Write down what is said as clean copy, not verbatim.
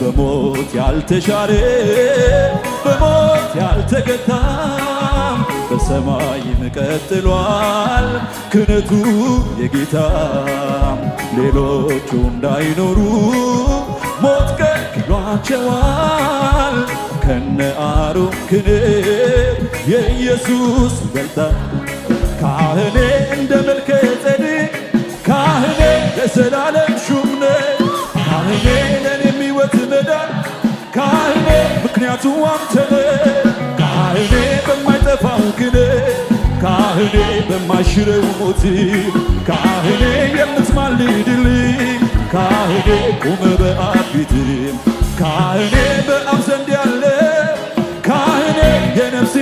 በሞት ያልተሻረ በሞት ያልተገታም በሰማይም ቀጥሏል ክህነቱ የጌታ ሌሎቹ እንዳይኖሩ ሞት ከልክሏቸዋል ከነ አሮን ክህነት የኢየሱስ ይበልጣል ካህኔ እንደ መልከ ጼዴቅ ካህኔ ለዘላለም ሹም ነህ ካህኔ ለኔ ሕይወት መዳን ካህኔ ምክንያቱ አንተ ነህ ካህኔ በማይጠፋው ክህነት ካህኔ በማይሽረው ሞት ካህኔ የምትማልድልኝ ካህኔ ቆመ በአብ ፊት ካህኔ በአብ ዘንድ ያለ ካህኔ የነፍሴ